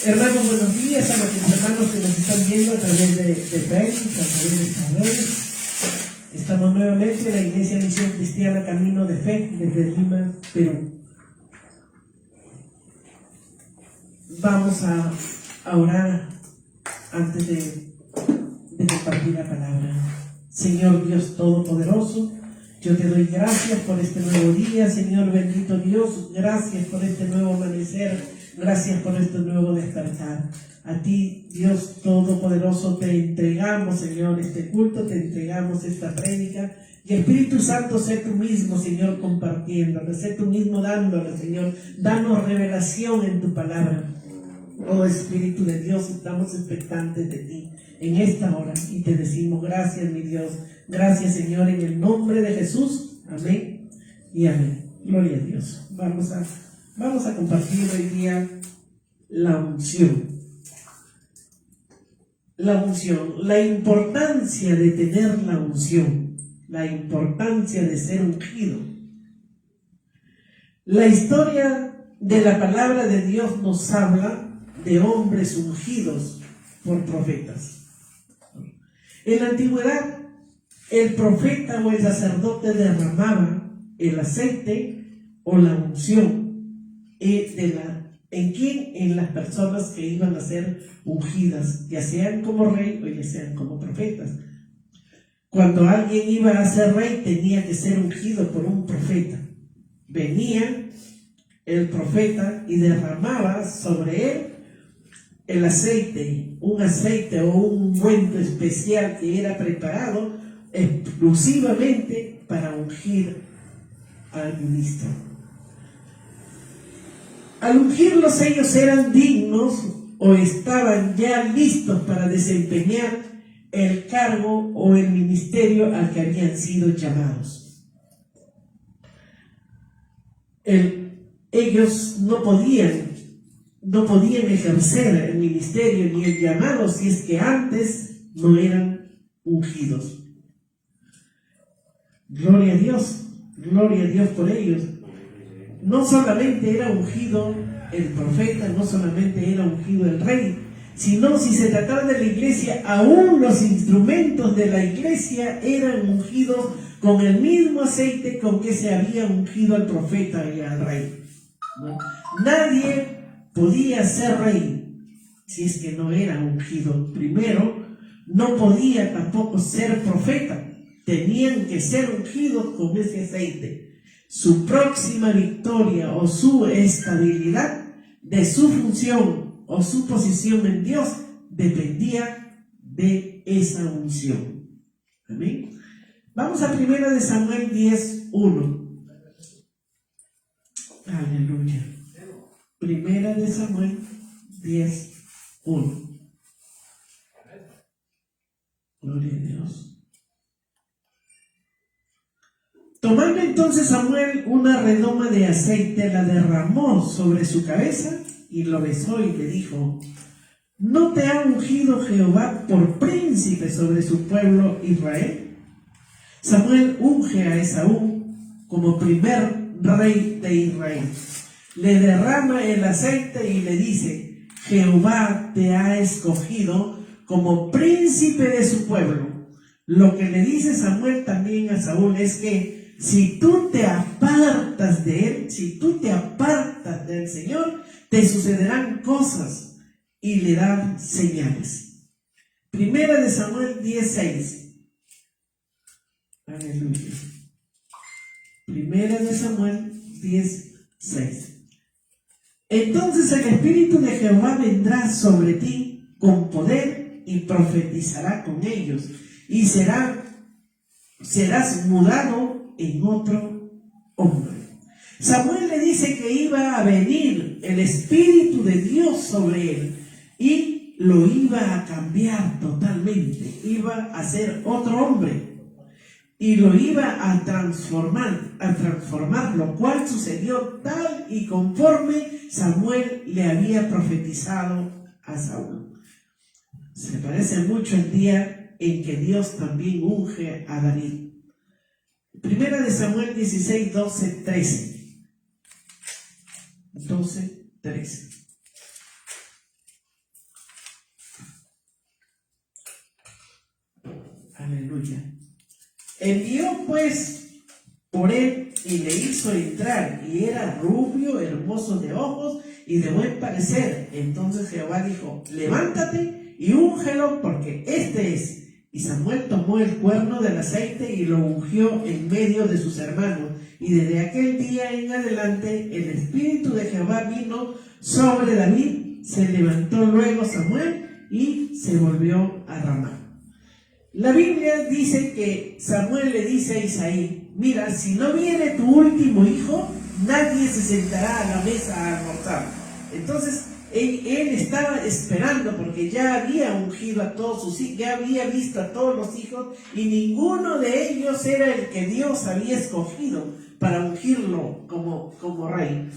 Hermanos, buenos días a los hermanos que nos están viendo a través de Facebook, a través de estas redes. Estamos nuevamente en la Iglesia Misión Cristiana Camino de Fe desde Lima, Perú. Vamos a orar antes de compartir la palabra. Señor Dios Todopoderoso, yo te doy gracias por este nuevo día, Señor bendito Dios, gracias por este nuevo amanecer. Gracias por este nuevo despertar. A ti, Dios Todopoderoso, te entregamos, Señor, este culto, te entregamos esta prédica. Y Espíritu Santo, sé tú mismo, Señor, compartiéndolo, sé tú mismo dándolo, Señor. Danos revelación en tu palabra. Oh Espíritu de Dios, estamos expectantes de ti en esta hora. Y te decimos gracias, mi Dios. Gracias, Señor, en el nombre de Jesús. Amén y amén. Gloria a Dios. Vamos a compartir hoy día la unción. La unción, la importancia de tener la unción, la importancia de ser ungido. La historia de la palabra de Dios nos habla de hombres ungidos por profetas. En la antigüedad, el profeta o el sacerdote derramaba el aceite o la unción en las personas que iban a ser ungidas, ya sean como rey o ya sean como profetas. Cuando alguien iba a ser rey, tenía que ser ungido por un profeta. Venía el profeta y derramaba sobre él el aceite, un aceite o un ungüento especial que era preparado exclusivamente para ungir al ministro. Al ungirlos, ellos eran dignos o estaban ya listos para desempeñar el cargo o el ministerio al que habían sido llamados. Ellos no podían ejercer el ministerio ni el llamado si es que antes no eran ungidos. Gloria a Dios por ellos. No solamente era ungido el profeta, no solamente era ungido el rey, sino si se trataba de la iglesia, aún los instrumentos de la iglesia eran ungidos con el mismo aceite con que se había ungido al profeta y al rey. ¿No? Nadie podía ser rey si es que no era ungido primero. No podía tampoco ser profeta, tenían que ser ungidos con ese aceite. Su próxima victoria o su estabilidad de su función o su posición en Dios dependía de esa unción. Amén. Vamos a 1 de Samuel 10:1. Aleluya. 1 de Samuel 10:1. Gloria a Dios. Tomando entonces Samuel una redoma de aceite, la derramó sobre su cabeza y lo besó y le dijo: ¿No te ha ungido Jehová por príncipe sobre su pueblo Israel? Samuel unge a Esaú como primer rey de Israel. Le derrama el aceite y le dice: Jehová te ha escogido como príncipe de su pueblo. Lo que le dice Samuel también a Saúl es que si tú te apartas de él, si tú te apartas del Señor, te sucederán cosas y le dan señales. 1 de Samuel 10:6. Aleluya. 1 de Samuel 10:6. Entonces el Espíritu de Jehová vendrá sobre ti con poder y profetizará con ellos, y serás mudado en otro hombre. Samuel le dice que iba a venir el Espíritu de Dios sobre él y lo iba a cambiar totalmente, iba a ser otro hombre y lo iba a transformar, lo cual sucedió tal y conforme Samuel le había profetizado a Saúl. Se parece mucho el día en que Dios también unge a David. 1 de Samuel 16, 12, 13. 12, 13. Aleluya. Envió pues por él y le hizo entrar, y era rubio, hermoso de ojos y de buen parecer. Entonces Jehová dijo: levántate y úngelo, porque este es. Y Samuel tomó el cuerno del aceite y lo ungió en medio de sus hermanos. Y desde aquel día en adelante el espíritu de Jehová vino sobre David. Se levantó luego Samuel y se volvió a Ramá. La Biblia dice que Samuel le dice a Isaí: mira, si no viene tu último hijo, nadie se sentará a la mesa a almorzar. Entonces él estaba esperando, porque ya había ungido a todos sus hijos, ya había visto a todos los hijos, y ninguno de ellos era el que Dios había escogido para ungirlo como rey.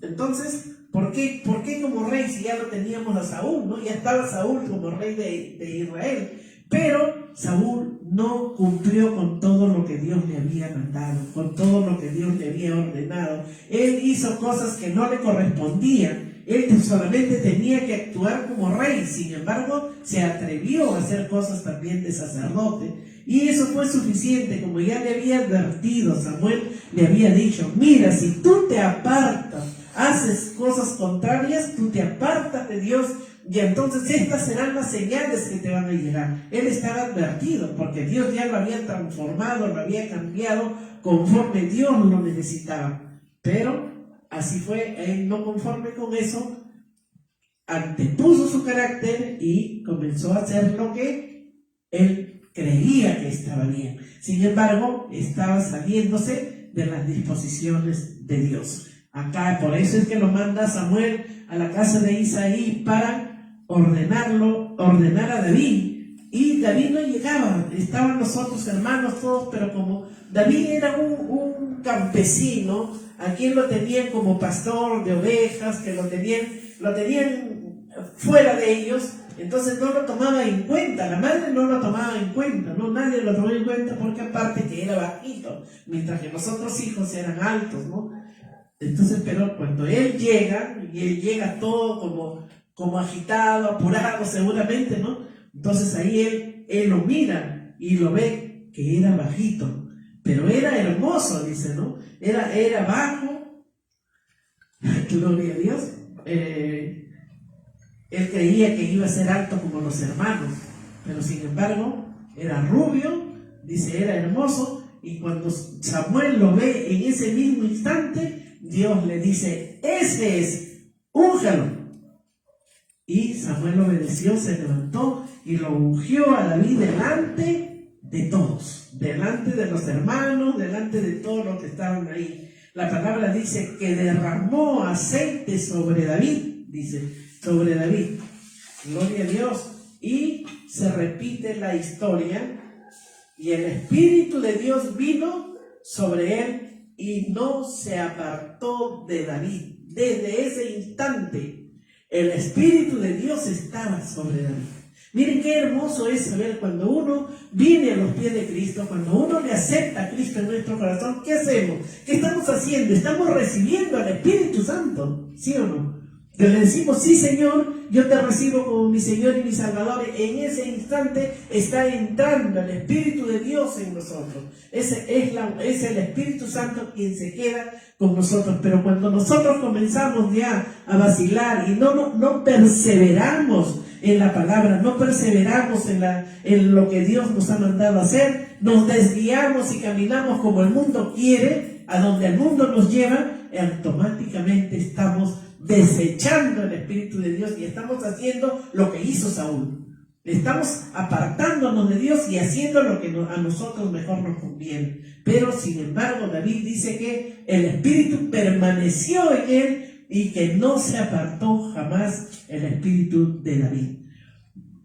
Entonces, ¿por qué como rey si ya lo teníamos a Saúl, ¿no? Ya estaba Saúl como rey de Israel. Pero Saúl no cumplió con todo lo que Dios le había mandado, con todo lo que Dios le había ordenado. Él hizo cosas que no le correspondían. Él solamente tenía que actuar como rey. Sin embargo, se atrevió a hacer cosas también de sacerdote. Y eso fue suficiente. Como ya le había advertido, Samuel le había dicho: mira, si tú te apartas, haces cosas contrarias, tú te apartas de Dios, y entonces estas serán las señales que te van a llegar. Él estaba advertido, porque Dios ya lo había transformado, lo había cambiado conforme Dios lo necesitaba. Pero así fue, él no conforme con eso, antepuso su carácter y comenzó a hacer lo que él creía que estaba bien. Sin embargo, estaba saliéndose de las disposiciones de Dios. Acá, por eso es que lo manda Samuel a la casa de Isaí para ordenar a David. Y David no llegaba, estaban los otros hermanos todos, pero como David era un campesino, a quien lo tenían como pastor de ovejas, que lo tenían fuera de ellos, entonces no lo tomaba en cuenta, la madre no lo tomaba en cuenta, no, nadie lo tomaba en cuenta, porque aparte que era bajito, mientras que los otros hijos eran altos, ¿no? Entonces, pero cuando él llega, y él llega todo como agitado, apurado seguramente, ¿no? Entonces ahí él lo mira y lo ve que era bajito, pero era hermoso, dice, ¿no? Era bajo, gloria a Dios. Él creía que iba a ser alto como los hermanos, pero sin embargo era rubio, dice, era hermoso. Y cuando Samuel lo ve en ese mismo instante, Dios le dice: ese es, úngelo. Y Samuel obedeció, se levantó y lo ungió a David delante de todos, delante de los hermanos, delante de todos los que estaban ahí. La palabra dice que derramó aceite sobre David, dice, sobre David. Gloria a Dios. Y se repite la historia, y el Espíritu de Dios vino sobre él y no se apartó de David. Desde ese instante el Espíritu de Dios estaba sobre David. Miren qué hermoso es saber cuando uno viene a los pies de Cristo, cuando uno le acepta a Cristo en nuestro corazón. ¿Qué hacemos? ¿Qué estamos haciendo? Estamos recibiendo al Espíritu Santo, ¿sí o no? Le decimos: sí, Señor, yo te recibo como mi Señor y mi Salvador. En ese instante está entrando el Espíritu de Dios en nosotros. Es el Espíritu Santo quien se queda con nosotros. Pero cuando nosotros comenzamos ya a vacilar y no perseveramos en la palabra, no perseveramos en lo que Dios nos ha mandado a hacer, nos desviamos y caminamos como el mundo quiere, a donde el mundo nos lleva, automáticamente estamos desechando el Espíritu de Dios y estamos haciendo lo que hizo Saúl. Estamos apartándonos de Dios y haciendo lo que a nosotros mejor nos conviene. Pero sin embargo, David dice que el Espíritu permaneció en él y que no se apartó jamás el Espíritu de David.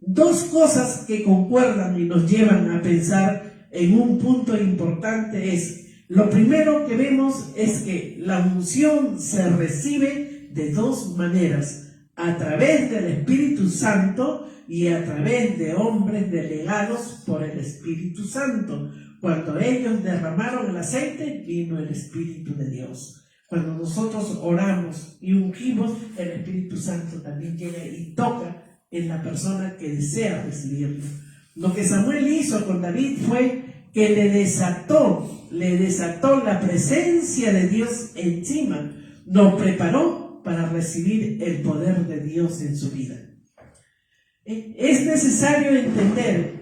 Dos cosas que concuerdan y nos llevan a pensar en un punto importante es: lo primero que vemos es que la unción se recibe de dos maneras: a través del Espíritu Santo y a través de hombres delegados por el Espíritu Santo. Cuando ellos derramaron el aceite, vino el Espíritu de Dios. Cuando nosotros oramos y ungimos, el Espíritu Santo también llega y toca en la persona que desea recibirlo. Lo que Samuel hizo con David fue que le desató la presencia de Dios encima, lo preparó para recibir el poder de Dios en su vida. Es necesario entender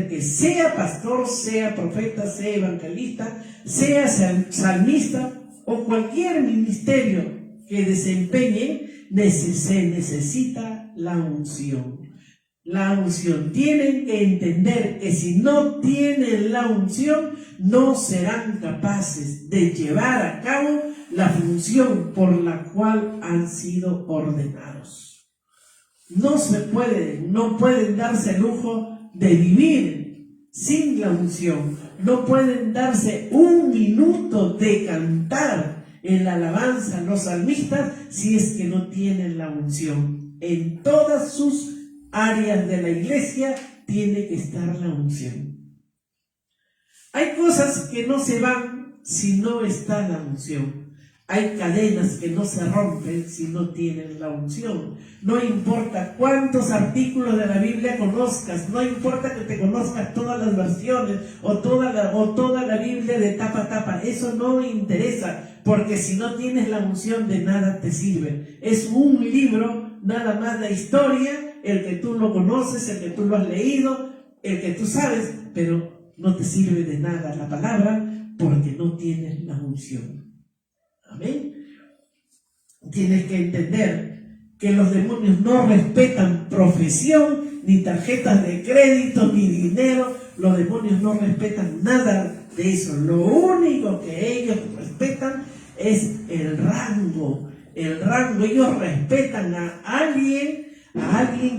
que sea pastor, sea profeta, sea evangelista, sea salmista o cualquier ministerio que desempeñen, se necesita la unción. La unción. Tienen que entender que si no tienen la unción, no serán capaces de llevar a cabo la función por la cual han sido ordenados. No pueden darse el lujo de vivir sin la unción. No pueden darse un minuto de cantar en la alabanza los salmistas si es que no tienen la unción. En todas sus áreas de la iglesia tiene que estar la unción. Hay cosas que no se van si no está la unción. Hay cadenas que no se rompen si no tienen la unción. No importa cuántos artículos de la Biblia conozcas, no importa que te conozcas todas las versiones o toda la Biblia de tapa a tapa, eso no interesa, porque si no tienes la unción de nada te sirve. Es un libro nada más de historia, el que tú lo conoces, el que tú lo has leído, el que tú sabes, pero no te sirve de nada la palabra porque no tienes la unción. Amén. Tienes que entender que los demonios no respetan profesión, ni tarjetas de crédito, ni dinero. Los demonios no respetan nada de eso. Lo único que ellos respetan es el rango. Ellos respetan a alguien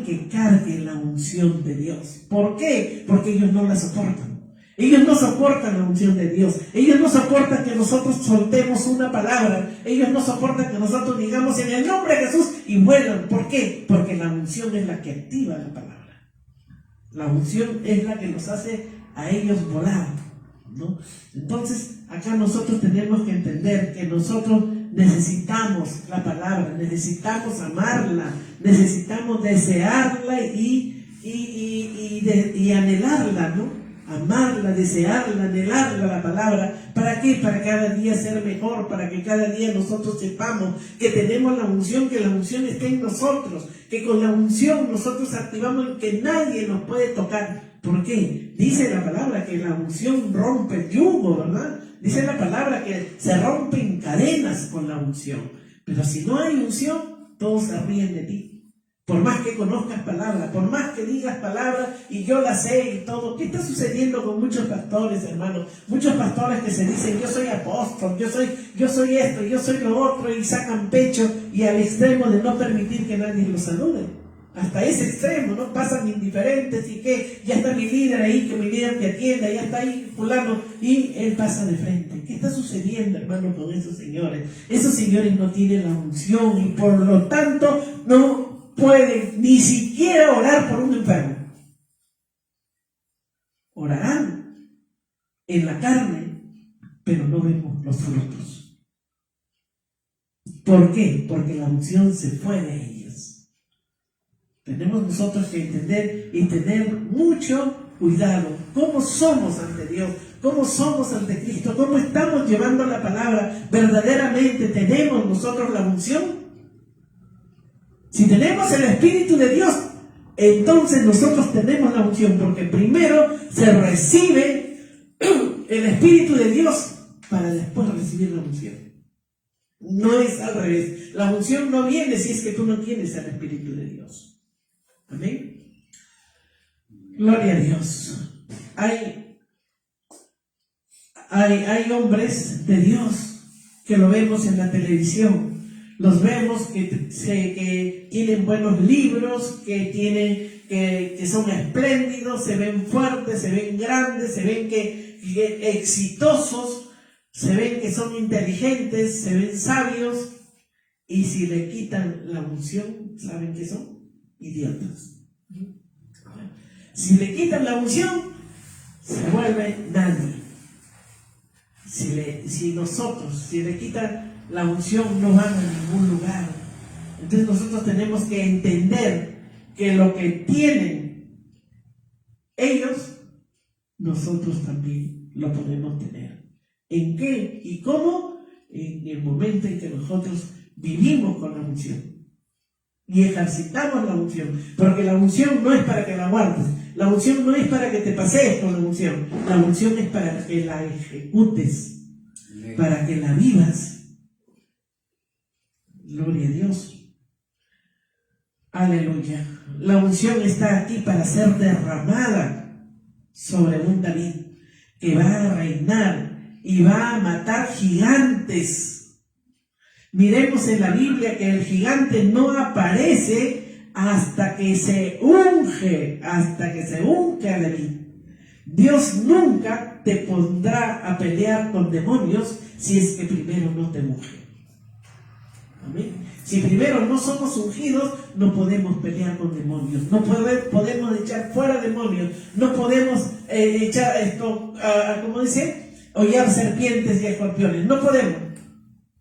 que cargue la unción de Dios. ¿Por qué? Porque ellos no la soportan. Ellos no soportan la unción de Dios. Ellos no soportan que nosotros soltemos una palabra. Ellos no soportan que nosotros digamos en el nombre de Jesús y vuelan. ¿Por qué? Porque la unción es la que activa la palabra. La unción es la que nos hace a ellos volar, ¿no? Entonces, acá nosotros tenemos que entender que nosotros necesitamos la palabra, necesitamos amarla, necesitamos desearla y anhelarla, ¿no? Amarla, desearla, anhelarla, la palabra. ¿Para qué? Para cada día ser mejor, para que cada día nosotros sepamos que tenemos la unción, que la unción está en nosotros, que con la unción nosotros activamos que nadie nos puede tocar. ¿Por qué? Dice la palabra que la unción rompe el yugo, ¿verdad? Dice la palabra que se rompen cadenas con la unción. Pero si no hay unción, todos se ríen de ti. Por más que conozcas palabras, por más que digas palabras y yo la sé y todo. ¿Qué está sucediendo con muchos pastores, hermanos? Muchos pastores que se dicen, yo soy apóstol, yo soy esto, yo soy lo otro, y sacan pecho y al extremo de no permitir que nadie los salude. Hasta ese extremo, ¿no? Pasan indiferentes y que ya está mi líder ahí, que mi líder te atienda, ya está ahí fulano, y él pasa de frente. ¿Qué está sucediendo, hermano, con esos señores? Esos señores no tienen la unción y por lo tanto no pueden ni siquiera orar por un enfermo. Orarán en la carne, pero no vemos los frutos. ¿Por qué? Porque la unción se fue de ellos. Tenemos nosotros que entender y tener mucho cuidado. ¿Cómo somos ante Dios? ¿Cómo somos ante Cristo? ¿Cómo estamos llevando la palabra? ¿Verdaderamente tenemos nosotros la unción? Si tenemos el Espíritu de Dios, entonces nosotros tenemos la unción, porque primero se recibe el Espíritu de Dios para después recibir la unción. No es al revés. La unción no viene si es que tú no tienes el Espíritu de Dios. Amén. Gloria a Dios. Hay hombres de Dios que lo vemos en la televisión. Los vemos que tienen buenos libros, que son espléndidos, se ven fuertes, se ven grandes, se ven que exitosos, se ven que son inteligentes, se ven sabios, y si le quitan la unción, ¿saben qué son? Idiotas. Si le quitan la unción, se vuelve nadie. Si le quitan la unción, no van a ningún lugar. Entonces nosotros tenemos que entender que lo que tienen ellos, nosotros también lo podemos tener. ¿En qué y cómo? En el momento en que nosotros vivimos con la unción y ejercitamos la unción, porque la unción no es para que la guardes, la unción no es para que te pasees con la unción es para que la ejecutes, para que la vivas. Gloria a Dios. Aleluya. La unción está aquí para ser derramada sobre un David que va a reinar y va a matar gigantes. Miremos en la Biblia que el gigante no aparece hasta que se unge a David. Dios nunca te pondrá a pelear con demonios si es que primero no te unge. Amén. Si primero no somos ungidos, no podemos pelear con demonios, no podemos echar fuera demonios, no podemos echar esto, como dice, hollar serpientes y escorpiones, no podemos.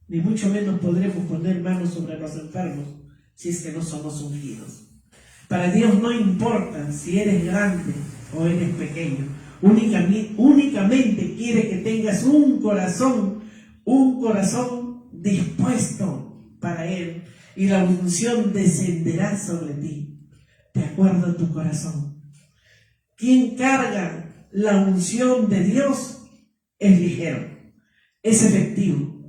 Ni mucho menos podremos poner manos sobre los enfermos si es que no somos ungidos. Para Dios no importa si eres grande o eres pequeño. Únicamente quiere que tengas un corazón dispuesto para Él. Y la unción descenderá sobre ti, de acuerdo a tu corazón. Quien carga la unción de Dios es ligero, es efectivo,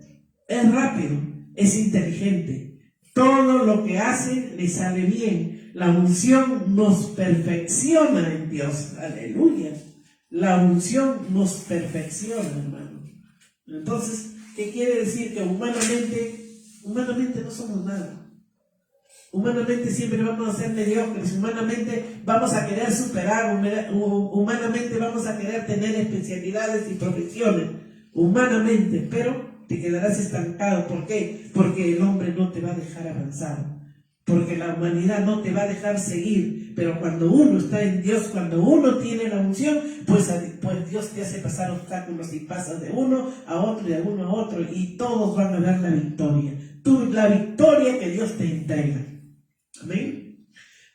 es rápido, es inteligente. Todo lo que hace le sale bien. La unción nos perfecciona en Dios. Aleluya. La unción nos perfecciona, hermano. Entonces, ¿qué quiere decir? Que humanamente no somos nada. Humanamente siempre vamos a ser mediocres. Humanamente vamos a querer superar. Humanamente vamos a querer tener especialidades y profesiones. Humanamente, pero te quedarás estancado. ¿Por qué? Porque el hombre no te va a dejar avanzar, porque la humanidad no te va a dejar seguir. Pero cuando uno está en Dios, cuando uno tiene la unción, pues Dios te hace pasar obstáculos y pasas de uno a otro, de uno a otro, y todos van a ver la victoria. La victoria que Dios te entrega. Amén.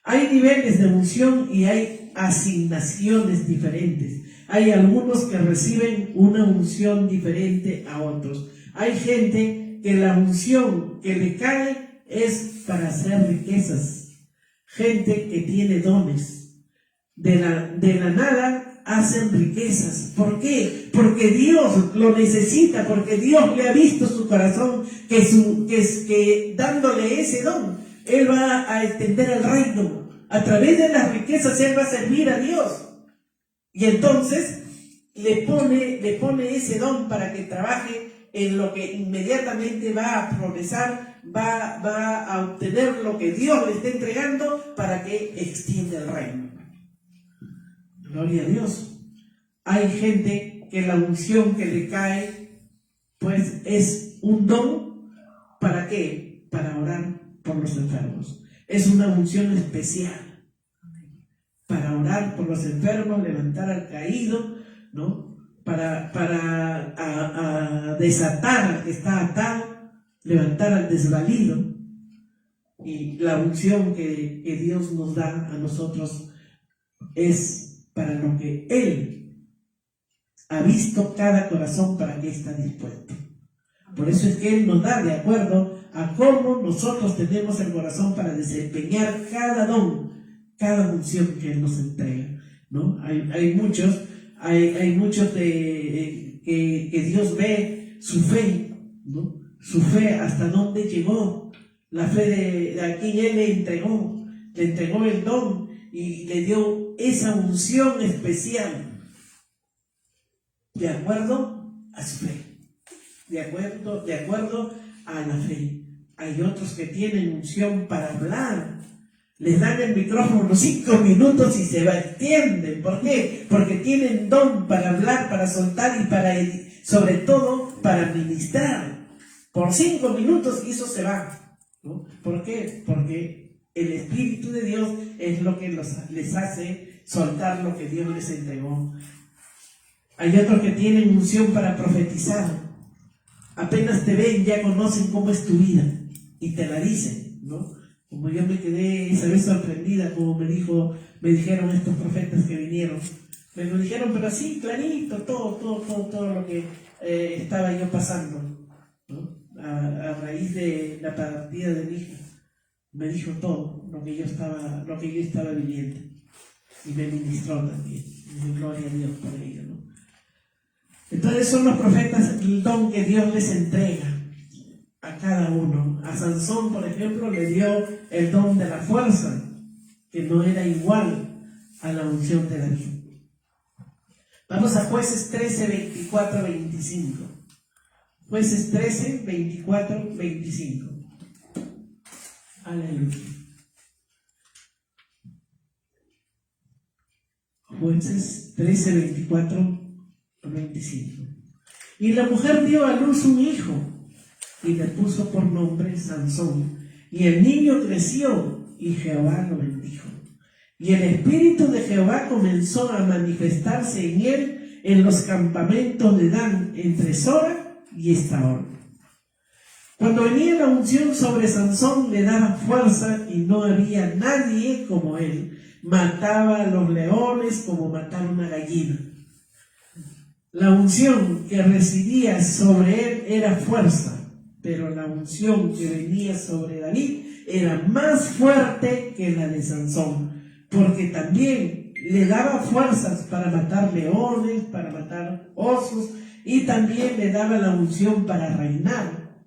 Hay niveles de unción y hay asignaciones diferentes. Hay algunos que reciben una unción diferente a otros. Hay gente que la unción que le cae es para hacer riquezas. Gente que tiene dones. De la nada hacen riquezas. ¿Por qué? Porque Dios lo necesita, porque Dios le ha visto su corazón, que dándole ese don, Él va a extender el reino. A través de las riquezas Él va a servir a Dios. Y entonces le pone ese don para que trabaje en lo que inmediatamente va a progresar, va a obtener lo que Dios le está entregando para que extienda el reino. Gloria a Dios. Hay gente que la unción que le cae, pues es un don. ¿Para qué? Para orar por los enfermos. Es una unción especial. Para orar por los enfermos, levantar al caído, ¿no? Para desatar al que está atado, levantar al desvalido. Y la unción que Dios nos da a nosotros es para lo que Él ha visto cada corazón, para que está dispuesto. Por eso es que Él nos da de acuerdo a cómo nosotros tenemos el corazón para desempeñar cada don, cada unción que Él nos entrega, ¿no? Hay muchos que Dios ve su fe, ¿no? Su fe hasta dónde llegó, la fe de a quien Él le entregó el don y le dio esa unción especial de acuerdo a su fe, de acuerdo a la fe. Hay otros que tienen unción para hablar. Les dan el micrófono 5 minutos y se extienden. ¿Por qué? Porque tienen don para hablar, para soltar y sobre todo para ministrar. Por 5 minutos y eso se va, ¿no? ¿Por qué? Porque el Espíritu de Dios es lo que les hace soltar lo que Dios les entregó. Hay otros que tienen unción para profetizar. Apenas te ven, ya conocen cómo es tu vida y te la dicen, ¿no? Como yo me quedé esa vez sorprendida, como me dijeron estos profetas que vinieron. Me lo dijeron, pero así, clarito, todo lo que estaba yo pasando, ¿no? A raíz de la partida de mi hija. Me dijo todo lo que yo estaba viviendo. Y me ministró también. Y gloria a Dios por ello, ¿no? Entonces son los profetas el don que Dios les entrega a cada uno. A Sansón, por ejemplo, le dio el don de la fuerza, que no era igual a la unción de David. Vamos a Jueces 13, 24, 25. Jueces 13, 24, 25. Aleluya. Jueces 13, 24, 25. Y la mujer dio a luz un hijo y le puso por nombre Sansón. Y el niño creció y Jehová lo bendijo. Y el espíritu de Jehová comenzó a manifestarse en él en los campamentos de Dan, entre Sora y Estaol. Cuando venía la unción sobre Sansón, le daba fuerza y no había nadie como él. Mataba a los leones como matar una gallina. La unción que residía sobre él era fuerza, pero la unción que venía sobre David era más fuerte que la de Sansón, porque también le daba fuerzas para matar leones, para matar osos, y también le daba la unción para reinar.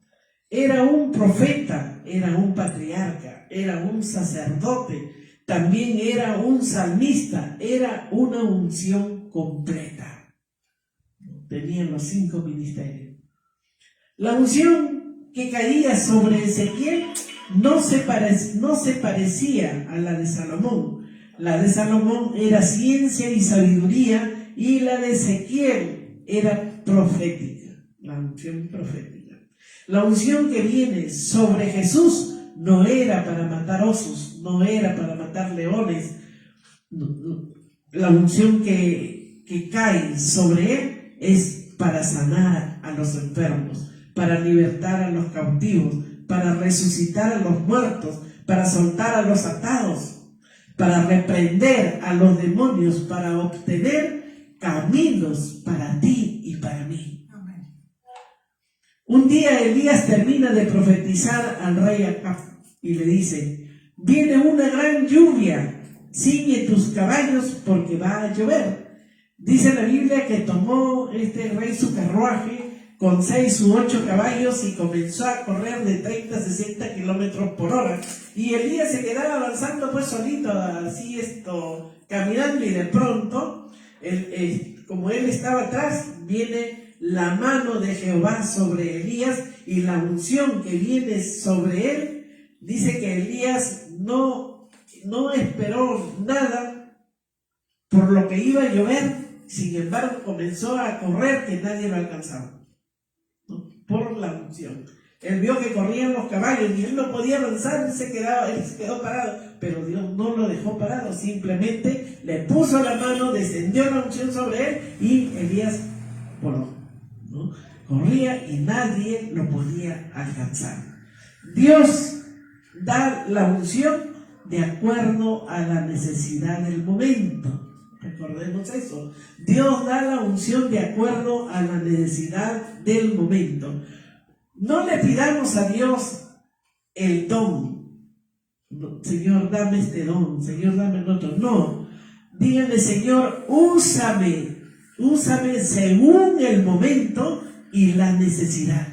Era un profeta, era un patriarca, era un sacerdote, también era un salmista, era una unción completa. Tenían los 5 ministerios. La unción que caía sobre Ezequiel no se parecía a la de Salomón. La de Salomón era ciencia y sabiduría, y la de Ezequiel era profética, la unción profética. La unción que viene sobre Jesús no era para matar osos, no era para matar leones. La unción que cae sobre él es para sanar a los enfermos, para libertar a los cautivos, para resucitar a los muertos, para soltar a los atados, para reprender a los demonios, para obtener caminos para ti y para mí. Un día Elías termina de profetizar al rey Acab y le dice: viene una gran lluvia, ciñe tus caballos porque va a llover. Dice la Biblia que tomó este rey su carruaje con 6 u 8 caballos y comenzó a correr de 30 a 60 kilómetros por hora. Y Elías se quedaba avanzando pues solito, así caminando, y de pronto, como él estaba atrás, viene la mano de Jehová sobre Elías, y la unción que viene sobre él. Dice que Elías no esperó nada por lo que iba a llover, sin embargo comenzó a correr que nadie lo alcanzaba, ¿no? Por la unción. Él vio que corrían los caballos y él no podía avanzar, él se quedó parado, pero Dios no lo dejó parado, simplemente le puso la mano, descendió la unción sobre él y Elías voló, ¿no? Corría y nadie lo podía alcanzar. Dios da la unción de acuerdo a la necesidad del momento. Recordemos eso. Dios da la unción de acuerdo a la necesidad del momento. No le pidamos a Dios el don. Señor, dame este don. Señor, dame el otro. No. Dígale: Señor, úsame según el momento y la necesidad.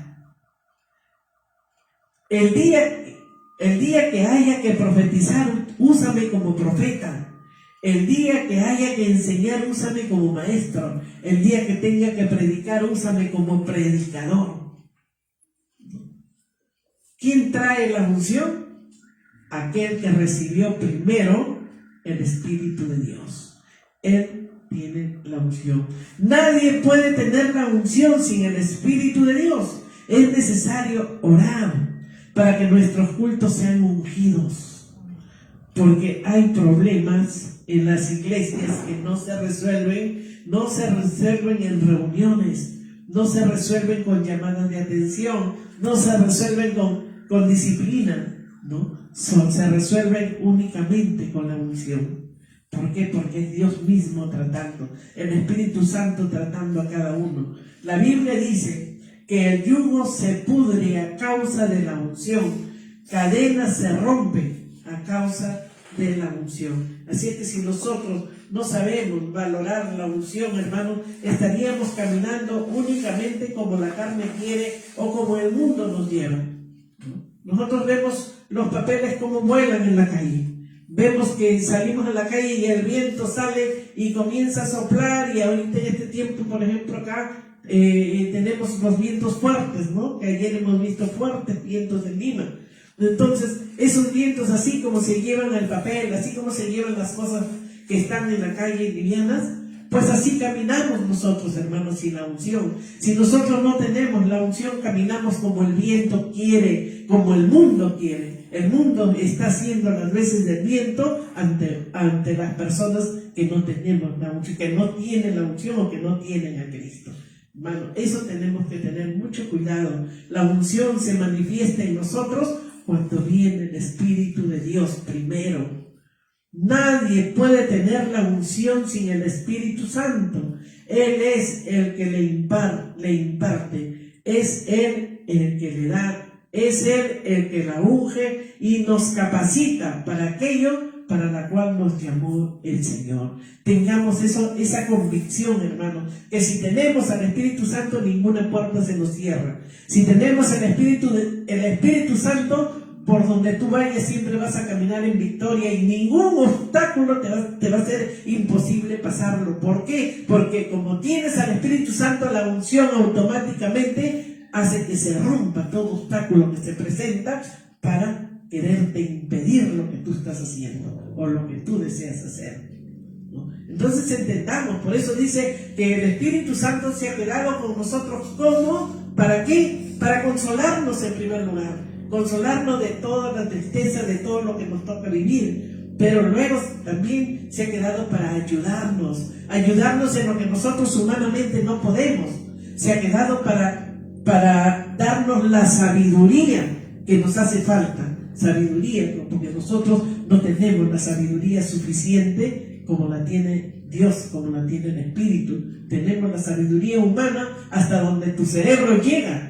El día que haya que profetizar, úsame como profeta. El día que haya que enseñar, úsame como maestro. El día que tenga que predicar, úsame como predicador. ¿Quién trae la unción? Aquel que recibió primero el Espíritu de Dios. Él tiene la unción. Nadie puede tener la unción sin el Espíritu de Dios. Es necesario orar para que nuestros cultos sean ungidos, porque hay problemas en las iglesias que no se resuelven en reuniones, no se resuelven con llamadas de atención, no se resuelven con disciplina. ¿no? Se resuelven únicamente con la unción. ¿Por qué? Porque es Dios mismo tratando, el Espíritu Santo tratando a cada uno. La Biblia dice que el yugo se pudre a causa de la unción, cadenas se rompen a causa de la unción. Así es que si nosotros no sabemos valorar la unción, hermanos, estaríamos caminando únicamente como la carne quiere o como el mundo nos lleva. Nosotros vemos los papeles como vuelan en la calle. Vemos que salimos a la calle y el viento sale y comienza a soplar, y ahorita en este tiempo, por ejemplo, acá tenemos los vientos fuertes, ¿no? Que ayer hemos visto fuertes vientos en Lima. Entonces, esos vientos, así como se llevan el papel, así como se llevan las cosas que están en la calle livianas, pues así caminamos nosotros, hermanos, sin la unción. Si nosotros no tenemos la unción, caminamos como el viento quiere, como el mundo quiere. El mundo está haciendo las veces del viento ante las personas que no tenemos la unción, que no tienen la unción o que no tienen a Cristo. Hermano, eso tenemos que tener mucho cuidado. La unción se manifiesta en nosotros cuando viene el Espíritu de Dios primero. Nadie puede tener la unción sin el Espíritu Santo. Él es el que le imparte, es Él el que le da, es Él el que la unge y nos capacita para aquello para la cual nos llamó el Señor. Tengamos esa convicción, hermano, que si tenemos al Espíritu Santo, ninguna puerta se nos cierra. Si tenemos el Espíritu Santo, por donde tú vayas siempre vas a caminar en victoria y ningún obstáculo te va a ser imposible pasarlo. ¿Por qué? Porque como tienes al Espíritu Santo, la unción automáticamente hace que se rompa todo obstáculo que se presenta para quererte impedir lo que tú estás haciendo o lo que tú deseas hacer, ¿no? Entonces entendamos, por eso dice que el Espíritu Santo se ha quedado con nosotros. ¿Cómo? ¿Para qué? Para consolarnos en primer lugar. Consolarnos de toda la tristeza, de todo lo que nos toca vivir, pero luego también se ha quedado para ayudarnos en lo que nosotros humanamente no podemos. Se ha quedado para darnos la sabiduría que nos hace falta. Sabiduría, porque nosotros no tenemos la sabiduría suficiente como la tiene Dios, como la tiene el Espíritu. Tenemos la sabiduría humana hasta donde tu cerebro llega,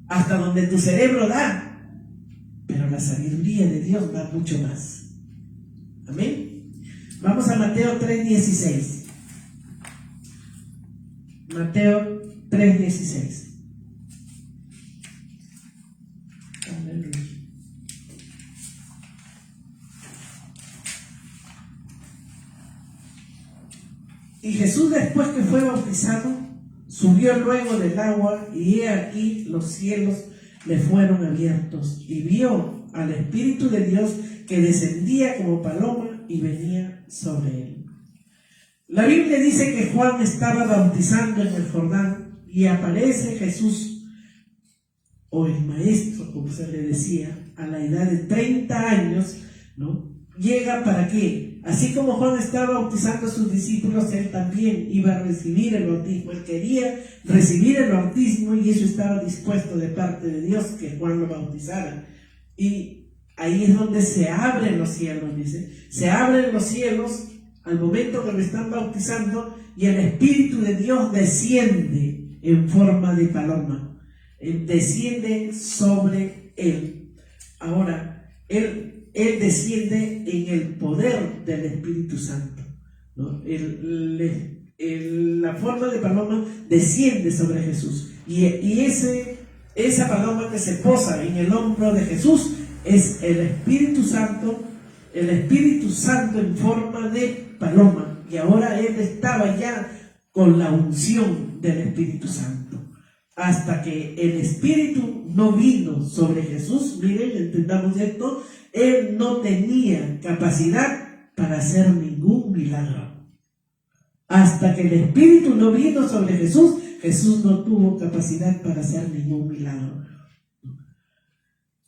hasta donde tu cerebro da, pero la sabiduría de Dios da mucho más. Amén. Vamos a Mateo 3:16. Mateo 3:16. Aleluya. Y Jesús, después que fue bautizado, subió luego del agua, y he aquí los cielos le fueron abiertos, y vio al Espíritu de Dios que descendía como paloma y venía sobre él. La Biblia dice que Juan estaba bautizando en el Jordán, y aparece Jesús, o el maestro, como se le decía, a la edad de 30 años, ¿no? Llega para qué. Así como Juan estaba bautizando a sus discípulos, él también iba a recibir el bautismo. Él quería recibir el bautismo y eso estaba dispuesto de parte de Dios, que Juan lo bautizara. Y ahí es donde se abren los cielos, dice. Se abren los cielos al momento que lo están bautizando y el Espíritu de Dios desciende en forma de paloma. Él desciende sobre él. Ahora, él desciende en el poder del Espíritu Santo, ¿no? La forma de paloma desciende sobre Jesús, y esa paloma que se posa en el hombro de Jesús es el Espíritu Santo en forma de paloma, y ahora él estaba ya con la unción del Espíritu Santo. Hasta que el Espíritu no vino sobre Jesús, miren, entendamos esto, él no tenía capacidad para hacer ningún milagro. Hasta que el Espíritu no vino sobre Jesús, Jesús no tuvo capacidad para hacer ningún milagro.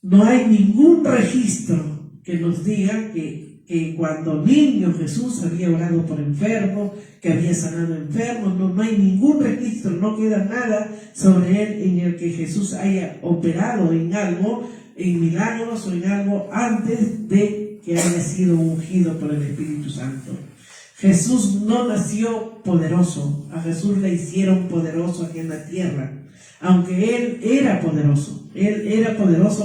No hay ningún registro que nos diga que cuando niño Jesús había orado por enfermos, que había sanado enfermos. No hay ningún registro, no queda nada sobre él en el que Jesús haya operado en algo en milagros o en algo antes de que haya sido ungido por el Espíritu Santo. Jesús no nació poderoso, a Jesús le hicieron poderoso aquí en la tierra, aunque Él era poderoso,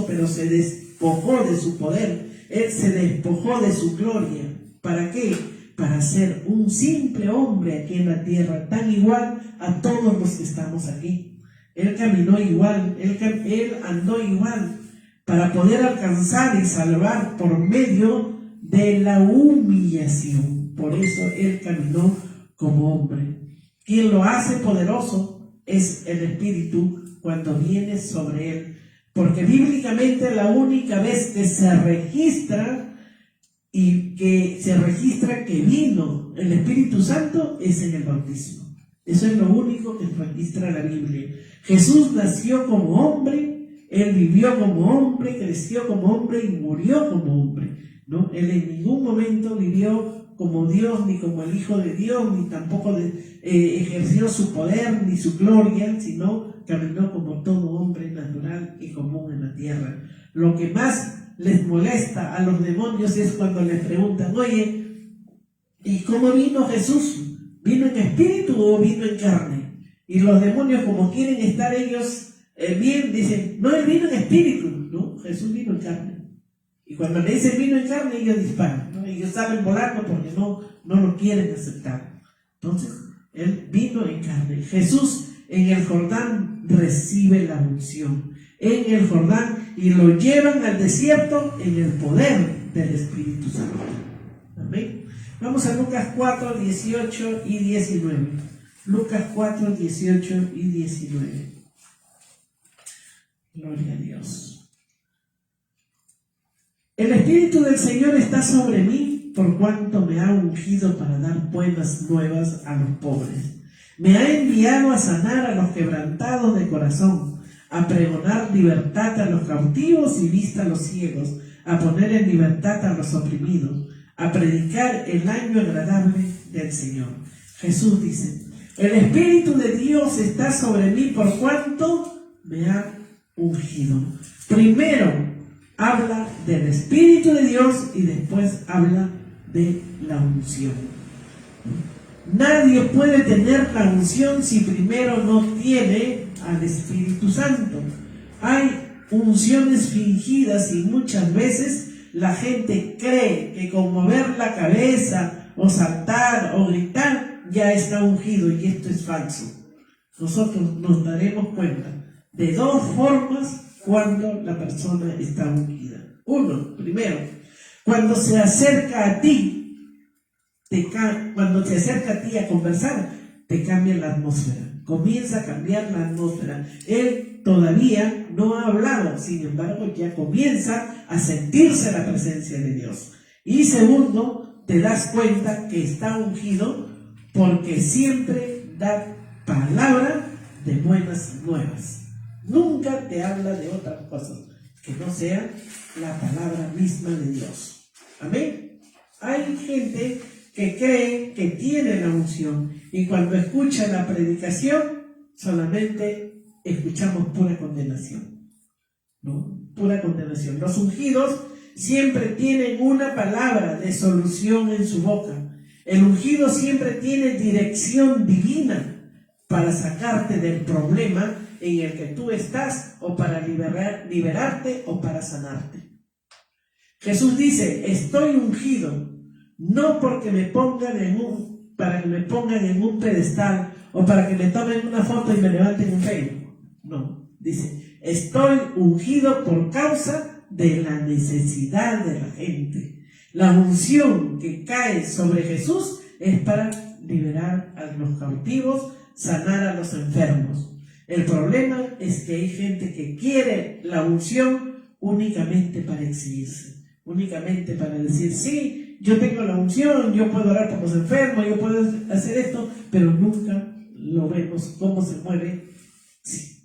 pero se despojó de su poder, Él se despojó de su gloria. ¿Para qué? Para ser un simple hombre aquí en la tierra, tan igual a todos los que estamos aquí. Él caminó igual, Él andó igual, para poder alcanzar y salvar por medio de la humillación. Por eso Él caminó como hombre. Quien lo hace poderoso es el Espíritu cuando viene sobre Él. Porque bíblicamente la única vez que se registra que vino el Espíritu Santo es en el bautismo. Eso es lo único que registra la Biblia. Jesús nació como hombre, Él vivió como hombre, creció como hombre y murió como hombre, ¿no? Él en ningún momento vivió como Dios, ni como el Hijo de Dios, ni tampoco ejerció su poder, ni su gloria, sino caminó como todo hombre natural y común en la tierra. Lo que más les molesta a los demonios es cuando les preguntan, oye, ¿y cómo vino Jesús? ¿Vino en espíritu o vino en carne? Y los demonios, como quieren estar ellos bien, dicen, no, Él vino en espíritu. No, Jesús vino en carne. Y cuando le dicen vino en carne, ellos disparan, ¿no? Ellos salen volando porque no lo quieren aceptar. Entonces, Él vino en carne. Jesús en el Jordán recibe la unción. En el Jordán, y lo llevan al desierto en el poder del Espíritu Santo. Amén. Vamos a Lucas 4, 18 y 19. Lucas 4, 18 y 19. Gloria a Dios. El Espíritu del Señor está sobre mí, por cuanto me ha ungido para dar buenas nuevas a los pobres. Me ha enviado a sanar a los quebrantados de corazón, a pregonar libertad a los cautivos y vista a los ciegos, a poner en libertad a los oprimidos, a predicar el año agradable del Señor. Jesús dice, el Espíritu de Dios está sobre mí por cuanto me ha ungido. Primero habla del Espíritu de Dios y después habla de la unción. Nadie puede tener la unción si primero no tiene al Espíritu Santo. Hay unciones fingidas y muchas veces la gente cree que con mover la cabeza o saltar o gritar ya está ungido, y esto es falso. Nosotros nos daremos cuenta de dos formas cuando la persona está ungida. Uno, primero, cuando se acerca a ti, a conversar, te cambia la atmósfera. Comienza a cambiar la atmósfera. Él todavía no ha hablado, sin embargo ya comienza a sentirse la presencia de Dios. Y segundo, te das cuenta que está ungido porque siempre da palabra de buenas nuevas. Nunca te habla de otras cosas que no sea la palabra misma de Dios. Amén. Hay gente que cree que tiene la unción y cuando escucha la predicación solamente escuchamos pura condenación, ¿no? Pura condenación. Los ungidos siempre tienen una palabra de solución en su boca. El ungido siempre tiene dirección divina para sacarte del problema en el que tú estás, o para liberarte o para sanarte. Jesús dice, estoy ungido, no porque para que me pongan en un pedestal o para que me tomen una foto y me levanten un pelo. No, dice, estoy ungido por causa de la necesidad de la gente. La unción que cae sobre Jesús es para liberar a los cautivos, sanar a los enfermos. El problema es que hay gente que quiere la unción únicamente para exhibirse, únicamente para decir, sí, yo tengo la unción, yo puedo orar por los enfermos, yo puedo hacer esto, pero nunca lo vemos cómo se mueve,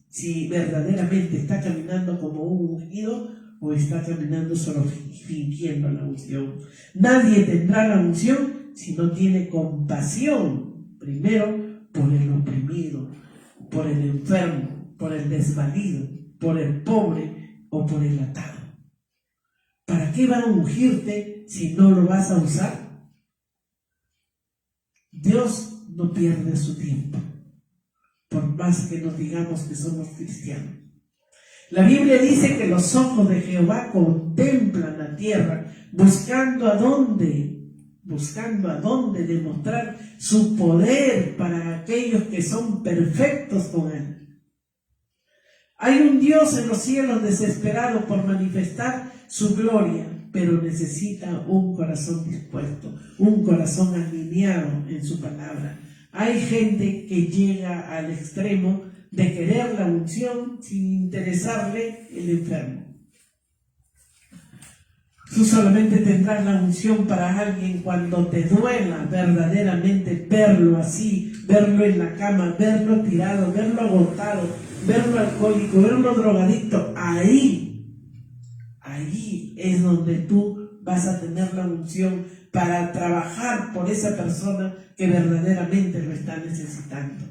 si verdaderamente está caminando como un ungido o está caminando solo fingiendo la unción. Nadie tendrá la unción si no tiene compasión, primero por el oprimido, por el enfermo, por el desvalido, por el pobre o por el atado. ¿Para qué van a ungirte si no lo vas a usar? Dios no pierde su tiempo, por más que nos digamos que somos cristianos. La Biblia dice que los ojos de Jehová contemplan la tierra, buscando a dónde demostrar su poder para aquellos que son perfectos con Él. Hay un Dios en los cielos desesperado por manifestar su gloria, pero necesita un corazón dispuesto, un corazón alineado en su palabra. Hay gente que llega al extremo de querer la unción sin interesarle el enfermo. Tú solamente tendrás la unción para alguien cuando te duela verdaderamente verlo así, verlo en la cama, verlo tirado, verlo agotado, verlo alcohólico, verlo drogadicto. Ahí es donde tú vas a tener la unción para trabajar por esa persona que verdaderamente lo está necesitando.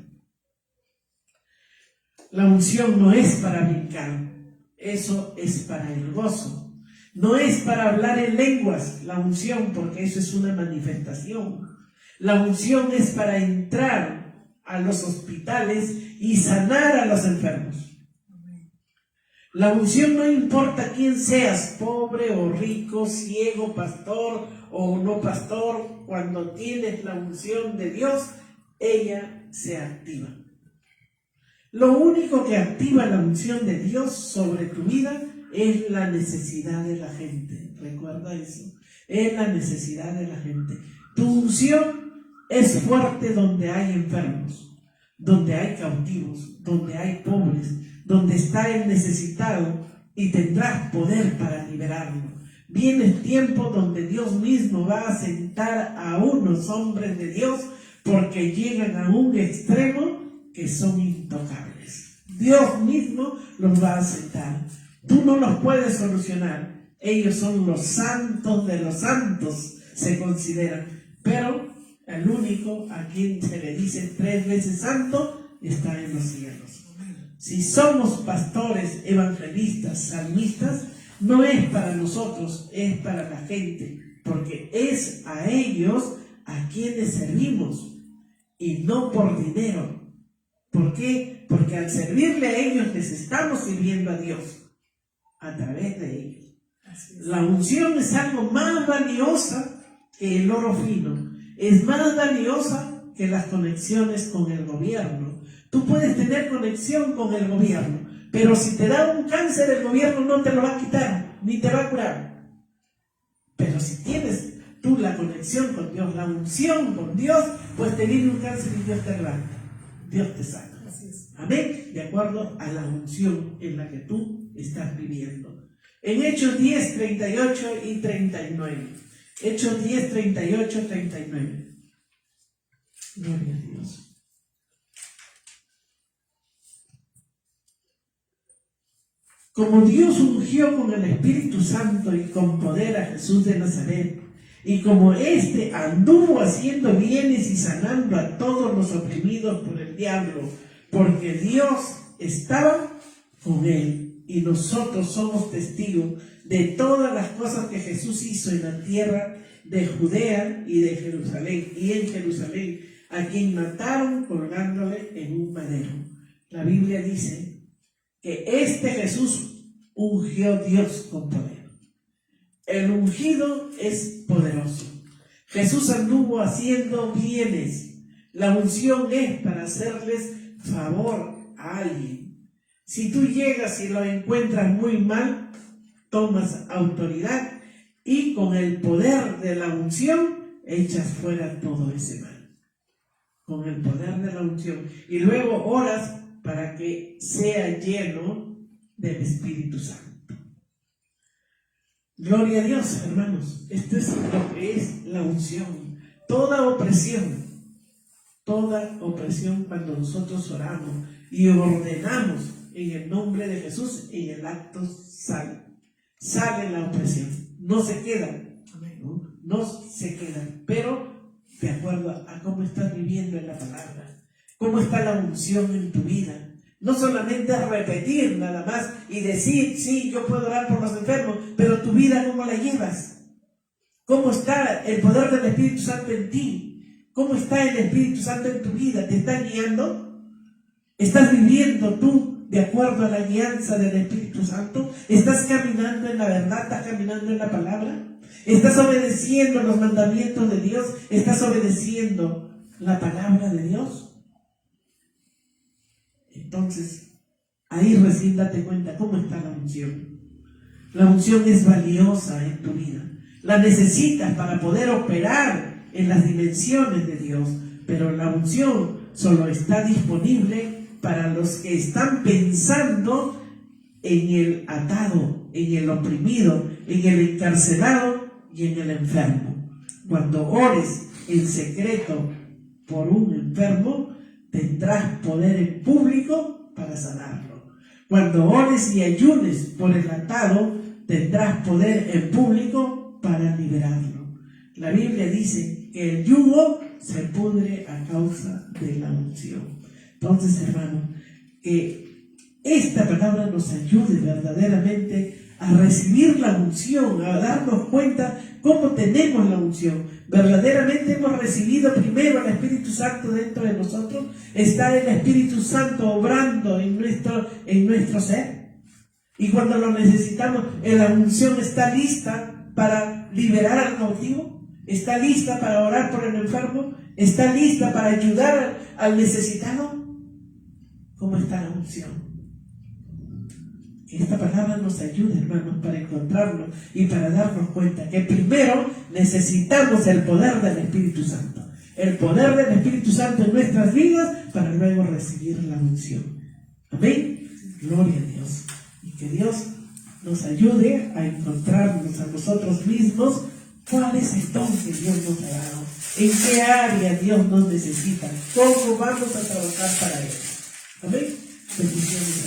La unción no es para brincar, eso es para el gozo. No es para hablar en lenguas la unción, porque eso es una manifestación. La unción es para entrar a los hospitales y sanar a los enfermos. La unción no importa quién seas, pobre o rico, ciego, pastor o no pastor, cuando tienes la unción de Dios, ella se activa. Lo único que activa la unción de Dios sobre tu vida es la necesidad de la gente. Recuerda eso. Es la necesidad de la gente. Tu unción es fuerte donde hay enfermos, donde hay cautivos, donde hay pobres, donde está el necesitado, y tendrás poder para liberarlo. Viene el tiempo donde Dios mismo va a sentar a unos hombres de Dios porque llegan a un extremo que son intocables. Dios mismo los va a sentar. Tú no los puedes solucionar. Ellos son los santos de los santos, se consideran. Pero el único a quien se le dice 3 veces santo está en los cielos. Si somos pastores, evangelistas, salmistas, no es para nosotros, es para la gente, porque es a ellos a quienes servimos y no por dinero. ¿Por qué? Porque al servirle a ellos les estamos sirviendo a Dios a través de ellos. La unción es algo más valiosa que el oro fino, es más valiosa que las conexiones con el gobierno. Tú puedes tener conexión con el gobierno, pero si te da un cáncer, el gobierno no te lo va a quitar, ni te va a curar. Pero si tienes tú la conexión con Dios, la unción con Dios, pues te viene un cáncer y Dios te levanta, Dios te sana. Amén, de acuerdo a la unción en la que tú estás viviendo. En Hechos 10, 38 y 39. Hechos 10, 38, 39. Gloria a Dios. Como Dios ungió con el Espíritu Santo y con poder a Jesús de Nazaret, y como éste anduvo haciendo bienes y sanando a todos los oprimidos por el diablo, porque Dios estaba con él, y nosotros somos testigos de todas las cosas que Jesús hizo en la tierra de Judea y de Jerusalén, y en Jerusalén, a quien mataron colgándole en un madero. La Biblia dice que este Jesús ungió Dios con poder. El ungido es poderoso. Jesús anduvo haciendo bienes. La unción es para hacerles favor a alguien. Si tú llegas y lo encuentras muy mal, tomas autoridad y con el poder de la unción echas fuera todo ese mal. Con el poder de la unción. Y luego oras para que sea lleno del Espíritu Santo. Gloria a Dios, hermanos. Esto es lo que es la unción. Toda opresión cuando nosotros oramos y ordenamos en el nombre de Jesús, en el acto sale la opresión. No se queda, no se queda, pero de acuerdo a cómo estás viviendo en la palabra, cómo está la unción en tu vida, No solamente repetir nada más y decir, sí, yo puedo orar por los enfermos, pero tu vida, ¿cómo la llevas? ¿Cómo está el poder del Espíritu Santo en ti? ¿Cómo está el Espíritu Santo en tu vida? ¿Te está guiando? ¿Estás viviendo tú de acuerdo a la guianza del Espíritu Santo? ¿Estás caminando en la verdad? ¿Estás caminando en la palabra? ¿Estás obedeciendo los mandamientos de Dios? ¿Estás obedeciendo la palabra de Dios? Entonces, ahí recién date cuenta cómo está la unción. La unción es valiosa en tu vida. La necesitas para poder operar en las dimensiones de Dios. Pero la unción solo está disponible para los que están pensando en el atado, en el oprimido, en el encarcelado y en el enfermo. Cuando ores en secreto por un enfermo, tendrás poder en público para sanarlo. Cuando ores y ayunes por el atado, tendrás poder en público para liberarlo. La Biblia dice que el yugo se pudre a causa de la unción. Entonces, hermano, que esta palabra nos ayude verdaderamente a recibir la unción, a darnos cuenta cómo tenemos la unción. Verdaderamente hemos recibido primero el Espíritu Santo dentro de nosotros. Está el Espíritu Santo obrando en nuestro ser. Y cuando lo necesitamos, la unción está lista para liberar al cautivo, está lista para orar por el enfermo, está lista para ayudar al necesitado. ¿Cómo está la unción? Que esta palabra nos ayude, hermanos, para encontrarlo y para darnos cuenta que primero necesitamos el poder del Espíritu Santo. El poder del Espíritu Santo en nuestras vidas para luego recibir la unción. Amén. Gloria a Dios. Y que Dios nos ayude a encontrarnos a nosotros mismos cuál es el don que Dios nos ha dado. En qué área Dios nos necesita. ¿Cómo vamos a trabajar para Él? Amén. Bendiciones.